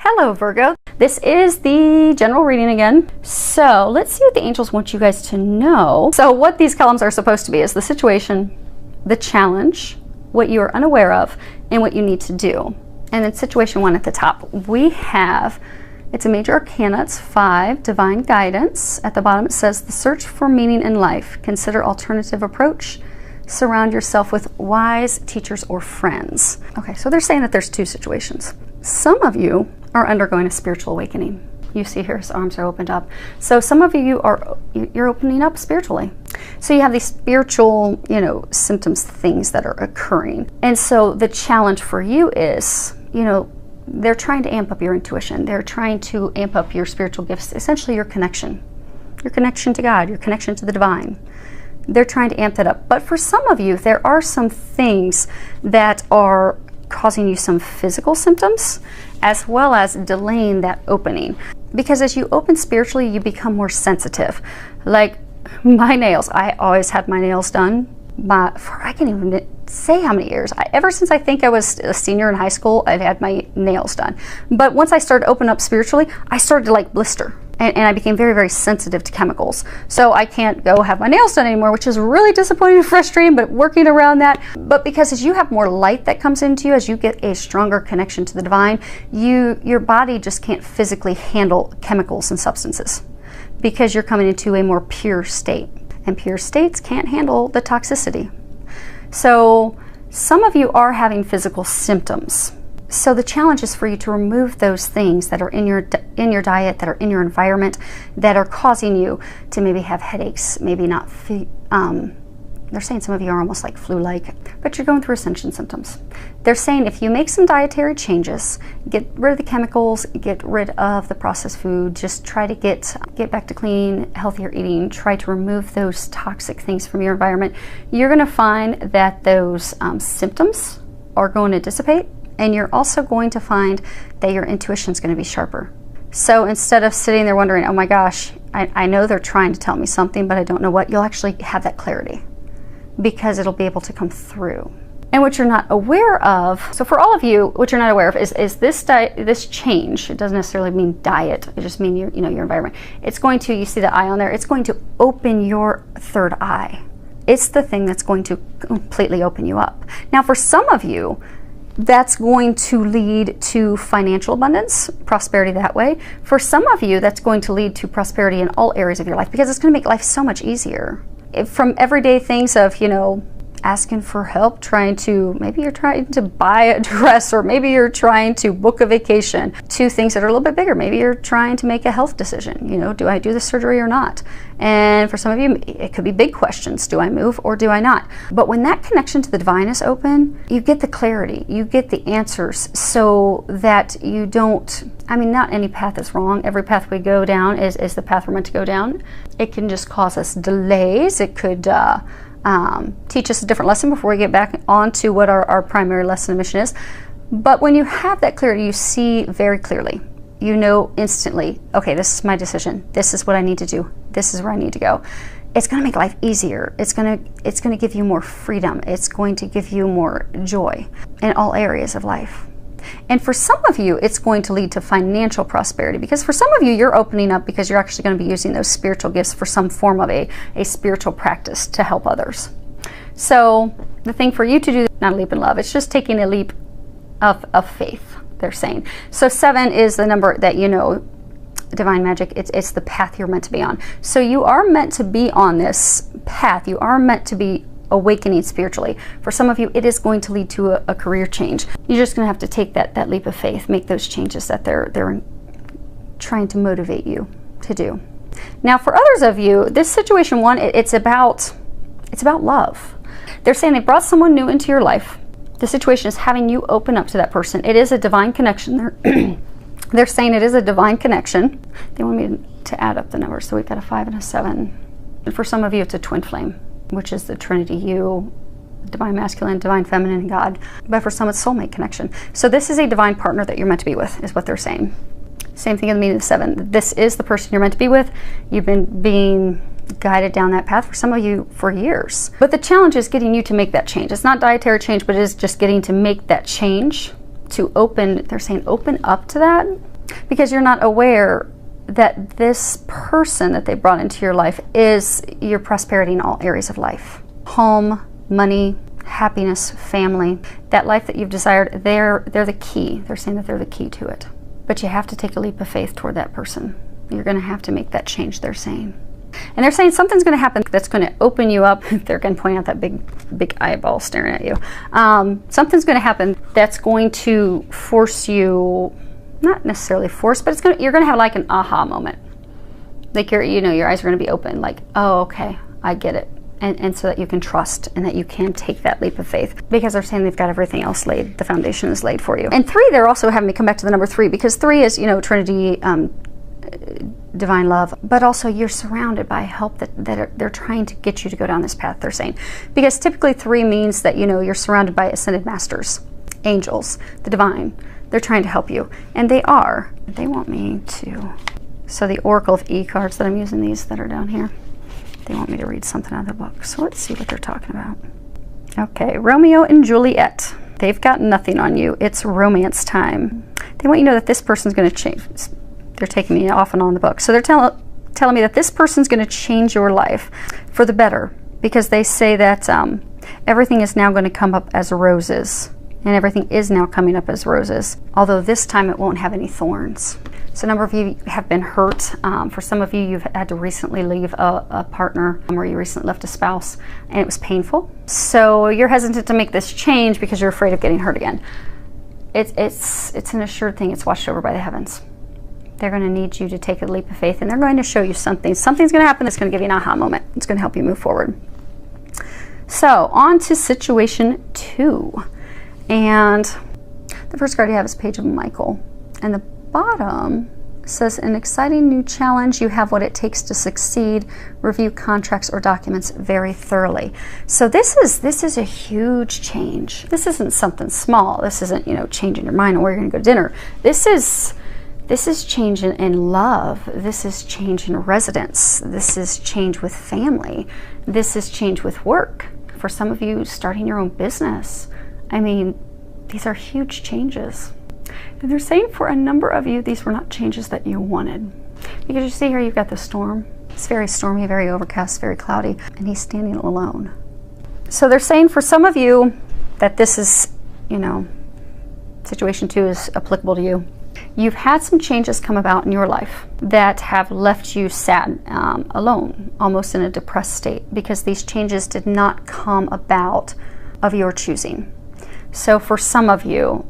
Hello Virgo, this is the general reading again. So let's see what the angels want you guys to know. So what these columns are supposed to be is the situation, the challenge, what you are unaware of, and what you need to do. And then situation 1 at the top, we have, it's a major arcana, it's 5, divine guidance. At the bottom it says the search for meaning in life, consider alternative approach, surround yourself with wise teachers or friends. Okay, so they're saying that there's 2 situations. Some of you are undergoing a spiritual awakening. You see here his arms are opened up. So some of you you're opening up spiritually. So you have these spiritual, symptoms, things that are occurring. And so the challenge for you is, they're trying to amp up your intuition. They're trying to amp up your spiritual gifts, essentially your connection to God, your connection to the divine. They're trying to amp that up. But for some of you, there are some things that are causing you some physical symptoms, as well as delaying that opening. Because as you open spiritually, you become more sensitive. Like my nails, I always had my nails done for I can't even say how many years. Ever since I think I was a senior in high school, I've had my nails done. But once I started opening up spiritually, I started to blister. And I became very, very sensitive to chemicals. So I can't go have my nails done anymore, which is really disappointing and frustrating, but working around that. But because as you have more light that comes into you, as you get a stronger connection to the divine, your body just can't physically handle chemicals and substances because you're coming into a more pure state. And pure states can't handle the toxicity. So some of you are having physical symptoms. So the challenge is for you to remove those things that are in your diet, that are in your environment, that are causing you to maybe have headaches, maybe not. They're saying some of you are almost like flu-like, but you're going through ascension symptoms. They're saying if you make some dietary changes, get rid of the chemicals, get rid of the processed food, just try to get back to clean, healthier eating, try to remove those toxic things from your environment, you're going to find that those symptoms are going to dissipate. And you're also going to find that your intuition is going to be sharper. So instead of sitting there wondering, oh my gosh, I know they're trying to tell me something, but I don't know what, you'll actually have that clarity because it'll be able to come through. And what you're not aware of, so for all of you, what you're not aware of is this change. It doesn't necessarily mean diet. It just means your environment. It's going to, you see the eye on there, it's going to open your third eye. It's the thing that's going to completely open you up. Now for some of you, that's going to lead to financial abundance, prosperity that way. For some of you, that's going to lead to prosperity in all areas of your life because it's going to make life so much easier. From everyday things of, asking for help, maybe you're trying to buy a dress, or maybe you're trying to book a vacation, to things that are a little bit bigger. Maybe you're trying to make a health decision. Do I do the surgery or not? And for some of you, it could be big questions. Do I move or do I not? But when that connection to the divine is open, you get the clarity, you get the answers, so that you don't, not any path is wrong. Every path we go down is the path we're meant to go down. It can just cause us delays. It could teach us a different lesson before we get back on to what our primary lesson and mission is. But when you have that clarity, you see very clearly. You know instantly, okay, this is my decision. This is what I need to do. This is where I need to go. It's going to make life easier. It's going to give you more freedom. It's going to give you more joy in all areas of life. And for some of you, it's going to lead to financial prosperity, because for some of you, you're opening up because you're actually going to be using those spiritual gifts for some form of a spiritual practice to help others. So the thing for you to do, not a leap in love, it's just taking a leap of faith, they're saying. So 7 is the number that divine magic, it's the path you're meant to be on. So you are meant to be on this path. You are meant to be awakening spiritually. For some of you, it is going to lead to a career change. You're just going to have to take that leap of faith, make those changes that they're trying to motivate you to do. Now for others of you, this situation 1, it's about love. They're saying they brought someone new into your life. The situation is having you open up to that person. It is a divine connection. They're saying it is a divine connection. They want me to add up the numbers. So we've got a 5 and a 7. And for some of you, it's a twin flame, which is the Trinity, you, divine masculine, divine feminine, and God. But for some, it's soulmate connection. So this is a divine partner that you're meant to be with, is what they're saying. Same thing in the meaning of the 7. This is the person you're meant to be with. You've been being guided down that path, for some of you, for years. But the challenge is getting you to make that change. It's not dietary change, but it is just getting to make that change, to open, they're saying open up to that. because you're not aware that this person that they brought into your life is your prosperity in all areas of life. Home, money, happiness, family, that life that you've desired, they're the key. They're saying that they're the key to it. But you have to take a leap of faith toward that person. You're going to have to make that change, they're saying. And they're saying something's going to happen that's going to open you up. They're going to point out that big eyeball staring at you. Something's going to happen that's going to force you, not necessarily force, but you're going to have like an aha moment. Like your eyes are going to be open, like, oh, okay, I get it. And so that you can trust and that you can take that leap of faith, because they're saying they've got everything else laid, the foundation is laid for you. And 3, they're also having me come back to the number 3, because 3 is, Trinity, divine love, but also you're surrounded by help that they're trying to get you to go down this path, they're saying. Because typically 3 means that, you're surrounded by ascended masters, angels, the divine. They're trying to help you. And they are. They want me to. So the Oracle of E cards that I'm using, these that are down here, they want me to read something out of the book. So let's see what they're talking about. Okay, Romeo and Juliet. They've got nothing on you. It's romance time. They want you to know that this person's going to change. They're taking me off and on the book. So they're telling me that this person's going to change your life for the better, because they say that everything is now going to come up as roses. And everything is now coming up as roses. Although this time it won't have any thorns. So a number of you have been hurt. For some of you, you've had to recently leave a partner, or you recently left a spouse, and it was painful. So you're hesitant to make this change because you're afraid of getting hurt again. It's an assured thing. It's watched over by the heavens. They're going to need you to take a leap of faith, and they're going to show you something. Something's going to happen that's going to give you an aha moment. It's going to help you move forward. So on to situation 2. And the first card you have is Page of Michael. And the bottom says, an exciting new challenge. You have what it takes to succeed. Review contracts or documents very thoroughly. So this is a huge change. This isn't something small. This isn't, changing your mind on where you're going to go to dinner. This is change in love. This is change in residence. This is change with family. This is change with work. For some of you, starting your own business. I mean, these are huge changes. And they're saying for a number of you, these were not changes that you wanted. Because you see here, you've got the storm. It's very stormy, very overcast, very cloudy, and he's standing alone. So they're saying for some of you that this is, situation 2 is applicable to you. You've had some changes come about in your life that have left you sad, alone, almost in a depressed state, because these changes did not come about of your choosing. So for some of you,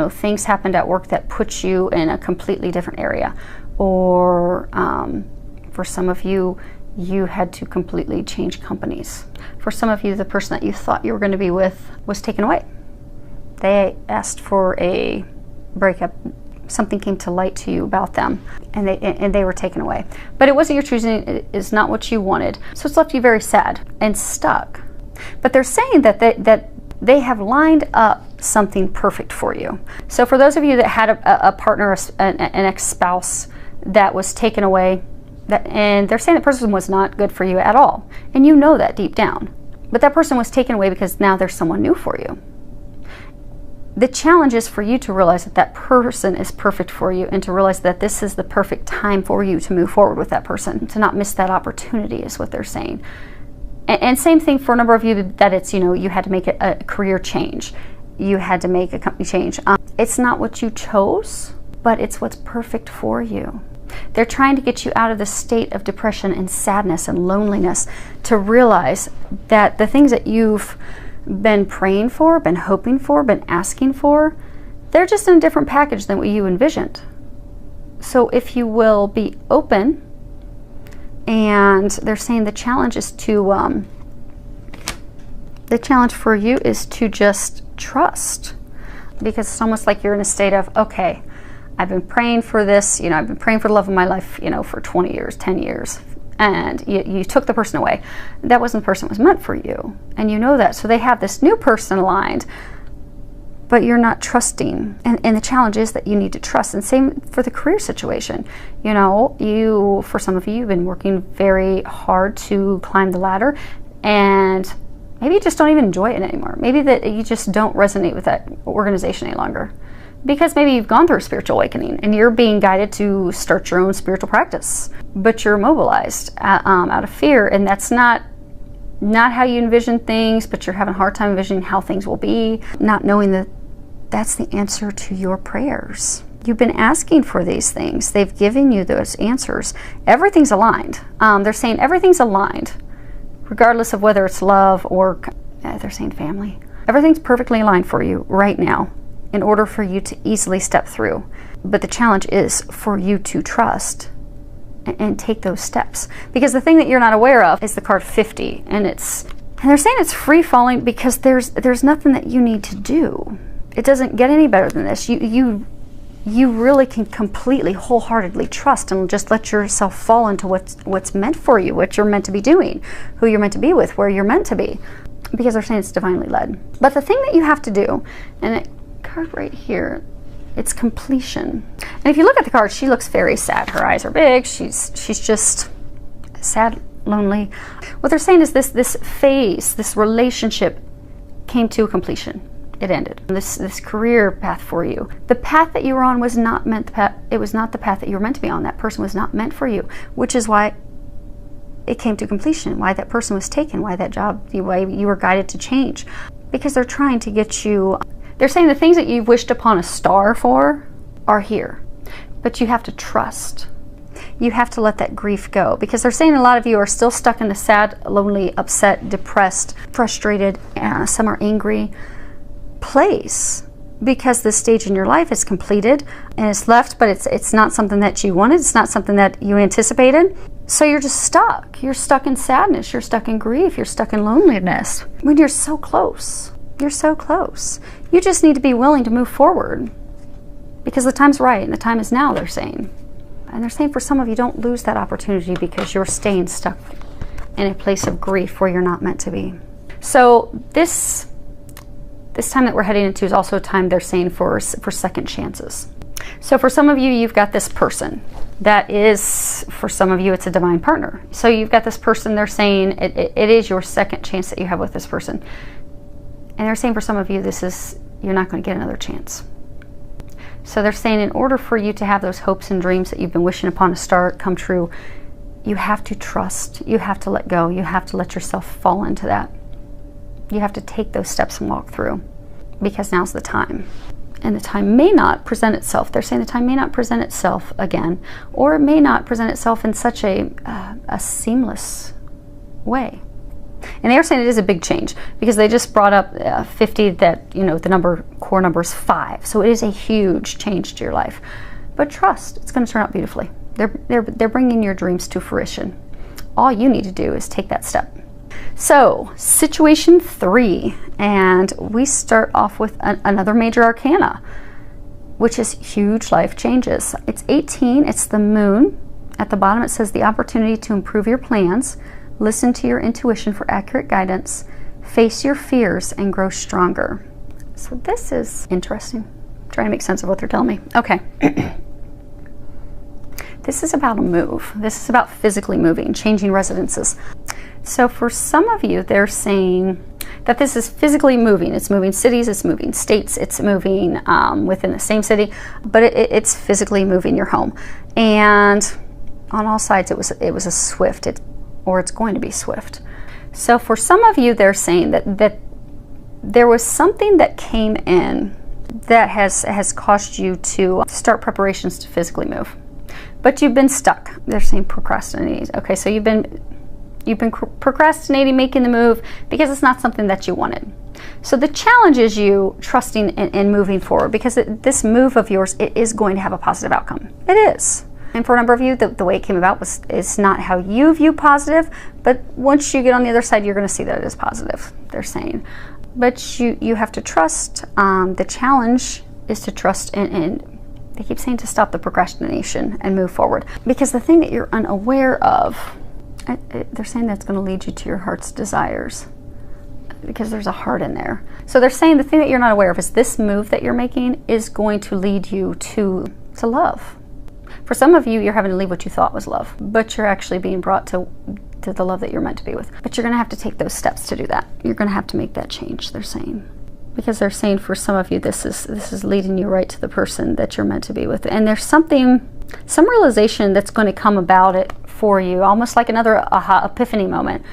things happened at work that put you in a completely different area. Or for some of you, you had to completely change companies. For some of you, the person that you thought you were going to be with was taken away. They asked for a breakup. Something came to light to you about them, and they were taken away. But it wasn't your choosing. It is not what you wanted. So it's left you very sad and stuck. But they're saying that they have lined up something perfect for you. So for those of you that had a partner, an ex-spouse that was taken away, and they're saying that person was not good for you at all. And you know that deep down. But that person was taken away because now there's someone new for you. The challenge is for you to realize that that person is perfect for you, and to realize that this is the perfect time for you to move forward with that person, to not miss that opportunity is what they're saying. And same thing for a number of you that it's, you had to make a career change. You had to make a company change. It's not what you chose, but it's what's perfect for you. They're trying to get you out of the state of depression and sadness and loneliness, to realize that the things that you've been praying for, been hoping for, been asking for, they're just in a different package than what you envisioned. So if you will be open, and they're saying the challenge is to, the challenge for you is to just trust, because it's almost like you're in a state of, okay, I've been praying for this, I've been praying for the love of my life, for 20 years, 10 years. And you took the person away. That wasn't the person that was meant for you. And you know that. So they have this new person aligned, but you're not trusting. And the challenge is that you need to trust. And same for the career situation. For some of you, you've been working very hard to climb the ladder, and maybe you just don't even enjoy it anymore. Maybe that you just don't resonate with that organization any longer. Because maybe you've gone through a spiritual awakening and you're being guided to start your own spiritual practice, but you're immobilized out of fear, and that's not how you envision things, but you're having a hard time envisioning how things will be, not knowing that that's the answer to your prayers. You've been asking for these things. They've given you those answers. Everything's aligned. They're saying everything's aligned, regardless of whether it's love or they're saying family. Everything's perfectly aligned for you right now in order for you to easily step through. But the challenge is for you to trust and take those steps. Because the thing that you're not aware of is the card 50. And they're saying it's free falling because there's nothing that you need to do. It doesn't get any better than this. You really can completely, wholeheartedly trust and just let yourself fall into what's meant for you, what you're meant to be doing, who you're meant to be with, where you're meant to be. Because they're saying it's divinely led. But the thing that you have to do, and the card right here, it's completion. And if you look at the card, she looks very sad. Her eyes are big. She's just sad, lonely. What they're saying is this phase, this relationship came to a completion. It ended. This career path for you, the path that you were on was not meant. It was not the path that you were meant to be on. That person was not meant for you, which is why it came to completion. Why that person was taken. Why that job. Why you were guided to change. Because they're trying to get you. They're saying the things that you've wished upon a star for are here, but you have to trust. You have to let that grief go, because they're saying a lot of you are still stuck in a sad, lonely, upset, depressed, frustrated, some are angry place, because this stage in your life is completed and it's left, but it's not something that you wanted. It's not something that you anticipated. So you're just stuck. You're stuck in sadness. You're stuck in grief. You're stuck in loneliness when you're so close. You're so close. You just need to be willing to move forward, because the time's right and the time is now, they're saying. And they're saying for some of you, don't lose that opportunity because you're staying stuck in a place of grief where you're not meant to be. So this time that we're heading into is also a time, they're saying, for second chances. So for some of you, you've got this person that is, for some of you, it's a divine partner. So you've got this person, they're saying it is your second chance that you have with this person. And they're saying for some of you, you're not going to get another chance. So they're saying in order for you to have those hopes and dreams that you've been wishing upon a star come true, you have to trust, you have to let go, you have to let yourself fall into that. You have to take those steps and walk through, because now's the time. And the time may not present itself. They're saying the time may not present itself again, or it may not present itself in such a seamless way. And they're saying it is a big change, because they just brought up 50, that, the core number is 5. So it is a huge change to your life. But trust, it's going to turn out beautifully. They're bringing your dreams to fruition. All you need to do is take that step. So, situation 3, and we start off with another major arcana, which is huge life changes. It's 18, it's the moon. At the bottom it says the opportunity to improve your plans, listen to your intuition for accurate guidance, face your fears, and grow stronger. So this is interesting. I'm trying to make sense of what they're telling me. Okay. This is about a move. This is about physically moving, changing residences. So for some of you, they're saying that this is physically moving. It's moving cities, it's moving states, it's moving within the same city, but it's physically moving your home. And on all sides, it was a swift, or it's going to be swift. So for some of you, they're saying that there was something that came in that has caused you to start preparations to physically move. But you've been stuck. They're saying procrastinating. Okay, so you've been procrastinating making the move because it's not something that you wanted. So the challenge is you trusting and moving forward, because this move of yours, it is going to have a positive outcome. It is. And for a number of you, the way it came about is not how you view positive, but once you get on the other side, you're going to see that it is positive, they're saying. But you have to trust. The challenge is to trust, and they keep saying to stop the procrastination and move forward. Because the thing that you're unaware of, they're saying that's going to lead you to your heart's desires, because there's a heart in there. So they're saying the thing that you're not aware of is this move that you're making is going to lead you to love. For some of you, you're having to leave what you thought was love, but you're actually being brought to the love that you're meant to be with. But you're going to have to take those steps to do that. You're going to have to make that change, they're saying. because they're saying for some of you, this is leading you right to the person that you're meant to be with. And there's some realization that's going to come about it for you, almost like another aha epiphany moment.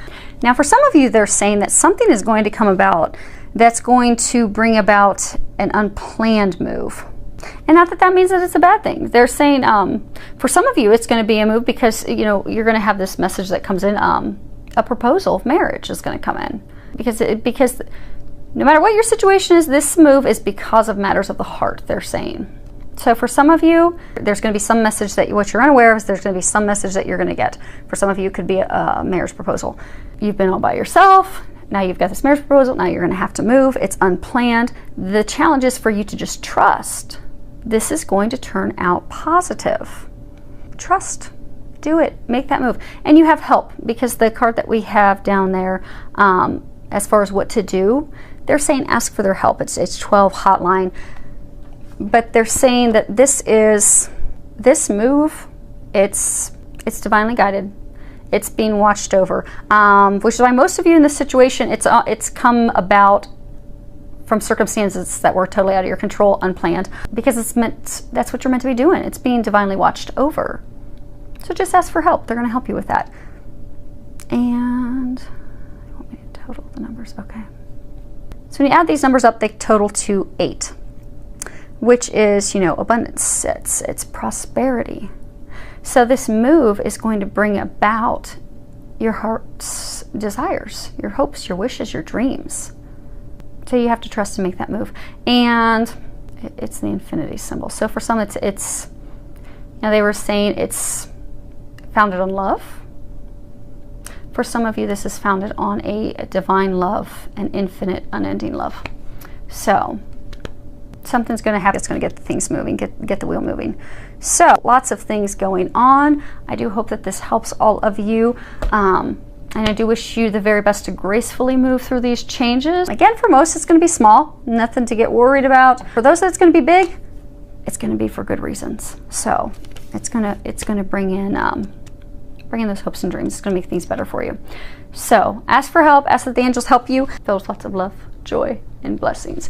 Now, for some of you, they're saying that something is going to come about that's going to bring about an unplanned move. And not that that means that it's a bad thing. They're saying for some of you, it's going to be a move because, you know, you're going to have this message that comes in, a proposal of marriage is going to come in. Because no matter what your situation is, this move is because of matters of the heart, they're saying. So for some of you, there's going to be some message that what you're unaware of is there's going to be some message that you're going to get. For some of you, it could be a marriage proposal. You've been all by yourself. Now you've got this marriage proposal. Now you're going to have to move. It's unplanned. The challenge is for you to just trust. This is going to turn out positive. Trust. Do it. Make that move. And you have help, because the card that we have down there, as far as what to do, they're saying ask for their help. It's 12 hotline. But they're saying that this move, it's divinely guided. It's being watched over, which is why most of you in this situation, it's come about from circumstances that were totally out of your control, unplanned, because that's what you're meant to be doing. It's being divinely watched over. So just ask for help. They're going to help you with that. And you want me to total the numbers? Okay. So when you add these numbers up, they total to 8, which is, you know, abundance. It's prosperity. So this move is going to bring about your heart's desires, your hopes, your wishes, your dreams. So you have to trust to make that move. And it's the infinity symbol. So for some, it's you know, they were saying it's founded on love. For some of you, this is founded on a divine love, an infinite, unending love. So something's going to happen. It's going to get the things moving, get the wheel moving. So lots of things going on. I do hope that this helps all of you. And I do wish you the very best to gracefully move through these changes. Again, for most, it's going to be small, nothing to get worried about. For those that's going to be big, it's going to be for good reasons. So it's going to bring in those hopes and dreams. It's going to make things better for you. So ask for help. Ask that the angels help you. Filled with lots of love, joy, and blessings.